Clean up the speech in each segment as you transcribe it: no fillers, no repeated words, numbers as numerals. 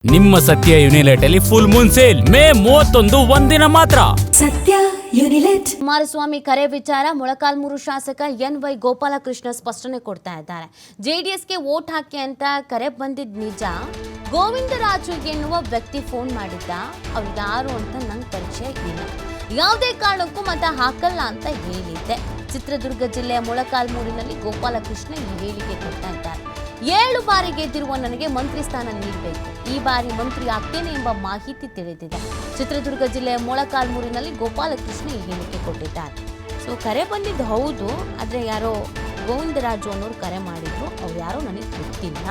ನಿಮ್ಮ ಸತ್ಯ ಯುನಿಲೆಟ್ ಅಲ್ಲಿ ಫುಲ್ ಮೂನ್ ಸೇಲ್ ಮೇ 31 ಒಂದಿನ ಮಾತ್ರ. ಸತ್ಯ ಯುನಿಲೆಟ್. ಕುಮಾರಸ್ವಾಮಿ ಕರೆ ವಿಚಾರ ಮೊಳಕಾಲ್ಮೂರು ಶಾಸಕ ಎನ್.ವೈ. ಗೋಪಾಲಕೃಷ್ಣ ಸ್ಪಷ್ಟನೆ ಕೊಡ್ತಾ ಇದ್ದಾರೆ. ಜೆಡಿಎಸ್ಗೆ ವೋಟ್ ಹಾಕಿ ಅಂತ ಕರೆ ಬಂದಿದ್ ನಿಜ. ಗೋವಿಂದರಾಜು ಎನ್ನುವ ವ್ಯಕ್ತಿ ಫೋನ್ ಮಾಡಿದ್ದ. ಅವ್ರು ಯಾರು ಅಂತ ನಂಗೆ ಪರಿಚಯ ಇಲ್ಲ. ಯಾವುದೇ ಕಾರಣಕ್ಕೂ ಮತ ಹಾಕಲ್ಲ ಅಂತ ಹೇಳಿದ್ದೆ. ಚಿತ್ರದುರ್ಗ ಜಿಲ್ಲೆಯ ಮೊಳಕಾಲ್ಮೂರಿನಲ್ಲಿ ಗೋಪಾಲಕೃಷ್ಣ ಈ ಹೇಳಿಕೆ ಕೊಡ್ತಾ ಇದ್ದಾರೆ. 7 ಬಾರಿ ಗೆದ್ದಿರುವ ನನಗೆ ಮಂತ್ರಿ ಸ್ಥಾನ ನೀಡಬೇಕು. ಈ ಬಾರಿ ಮಂತ್ರಿ ಆಗ್ತೇನೆ ಎಂಬ ಮಾಹಿತಿ ತಿಳಿದಿದೆ. ಚಿತ್ರದುರ್ಗ ಜಿಲ್ಲೆಯ ಮೊಳಕಾಲ್ಮೂರಿನಲ್ಲಿ ಗೋಪಾಲಕೃಷ್ಣ ಈ ಹೇಳಿಕೆ ಕೊಟ್ಟಿದ್ದಾರೆ. ಸೊ ಕರೆ ಬಂದಿದ್ದು ಹೌದು, ಆದರೆ ಯಾರೋ ಗೋವಿಂದರಾಜು ಅನ್ನೋರು ಕರೆ ಮಾಡಿದ್ರು. ಅವ್ರು ಯಾರೋ ನನಗೆ ಗೊತ್ತಿಲ್ಲ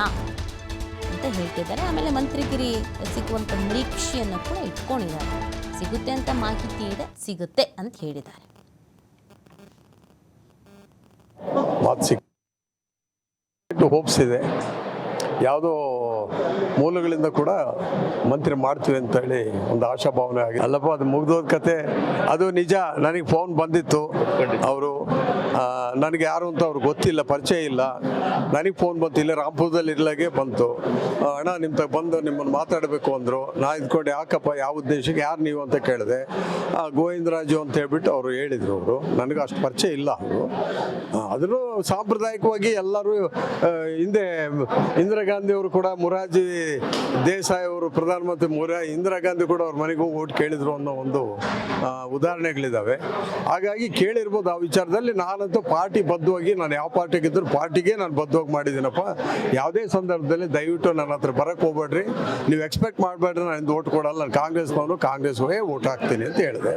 ಅಂತ ಹೇಳ್ತಿದ್ದಾರೆ. ಆಮೇಲೆ ಮಂತ್ರಿಗಿರಿ ಸಿಗುವಂಥ ನಿರೀಕ್ಷೆಯನ್ನು ಕೂಡ ಇಟ್ಕೊಂಡಿದ್ದಾರೆ. ಸಿಗುತ್ತೆ ಅಂತ ಮಾಹಿತಿ ಇದೆ, ಸಿಗುತ್ತೆ ಅಂತ ಹೇಳಿದ್ದಾರೆ. ಹೋಪ್ಸ್ ಇದೆ. ಯಾವುದೋ ಮೂಲಗಳಿಂದ ಕೂಡ ಮಂತ್ರಿ ಮಾಡ್ತೀವಿ ಅಂತೇಳಿ ಒಂದು ಆಶಾಭಾವನೆ ಆಗಿದೆ. ಅಲ್ಲಪ್ಪ, ಅದು ಮುಗ್ದೋದ ಕತೆ. ಅದು ನಿಜ. ನನಗೆ ಫೋನ್ ಬಂದಿತ್ತು. ಅವರು ನನಗೆ ಯಾರು ಅಂತ ಅವ್ರಿಗೆ ಗೊತ್ತಿಲ್ಲ, ಪರಿಚಯ ಇಲ್ಲ. ನನಗೆ ಫೋನ್ ಬಂತು, ಇಲ್ಲೇ ರಾಂಪುರದಲ್ಲಿ ಇರ್ಲಾಗೆ ಬಂತು. ಅಣ್ಣ ನಿಮ್ಮ ತಗ ಬಂದು ನಿಮ್ಮನ್ನು ಮಾತಾಡಬೇಕು ಅಂದರು. ನಾ ಇದ್ಕೊಂಡು ಯಾಕಪ್ಪ, ಯಾವ ಉದ್ದೇಶಕ್ಕೆ, ಯಾರು ನೀವು ಅಂತ ಕೇಳಿದೆ. ಗೋವಿಂದರಾಜು ಅಂತ ಹೇಳ್ಬಿಟ್ಟು ಅವರು ಹೇಳಿದರು. ಅವರು ನನಗೆ ಅಷ್ಟು ಪರಿಚಯ ಇಲ್ಲ. ಅವರು ಅದನ್ನು ಸಾಂಪ್ರದಾಯಿಕವಾಗಿ ಎಲ್ಲರೂ ಹಿಂದೆ ಇಂದಿರಾ ಗಾಂಧಿ ಅವರು ಕೂಡ ಮೊರಾರ್ಜಿ ದೇಸಾಯಿ ಅವರು ಪ್ರಧಾನಮಂತ್ರಿ ಇಂದಿರಾ ಗಾಂಧಿ ಕೂಡ ಅವ್ರ ಮನೆಗೆ ಹೋಗಿ ಓಟ್ ಕೇಳಿದ್ರು ಅನ್ನೋ ಒಂದು ಉದಾಹರಣೆಗಳಿದ್ದಾವೆ. ಹಾಗಾಗಿ ಕೇಳಿರ್ಬೋದು. ಆ ವಿಚಾರದಲ್ಲಿ ನಾನಂತೂ ಪಾರ್ಟಿ ಬದ್ಧವಾಗಿ, ನಾನು ಯಾವ ಪಾರ್ಟಿಗಿದ್ದರೂ ಪಾರ್ಟಿಗೆ ನಾನು ಬದ್ಧವಾಗಿ ಮಾಡಿದ್ದೀನಪ್ಪ. ಯಾವುದೇ ಸಂದರ್ಭದಲ್ಲಿ ದಯವಿಟ್ಟು ನನ್ನ ಹತ್ರ ಬರಕ್ಕೆ ಹೋಗ್ಬೇಡ್ರಿ, ನೀವು ಎಕ್ಸ್ಪೆಕ್ಟ್ ಮಾಡಬೇಡ್ರಿ ನಾನು ಓಟ್ ಕೊಡಲ್ಲ. ನಾನು ಕಾಂಗ್ರೆಸ್ನವನು, ಕಾಂಗ್ರೆಸ್ಗೆ ಓಟ್ ಹಾಕ್ತೀನಿ ಅಂತ ಹೇಳಿದೆ.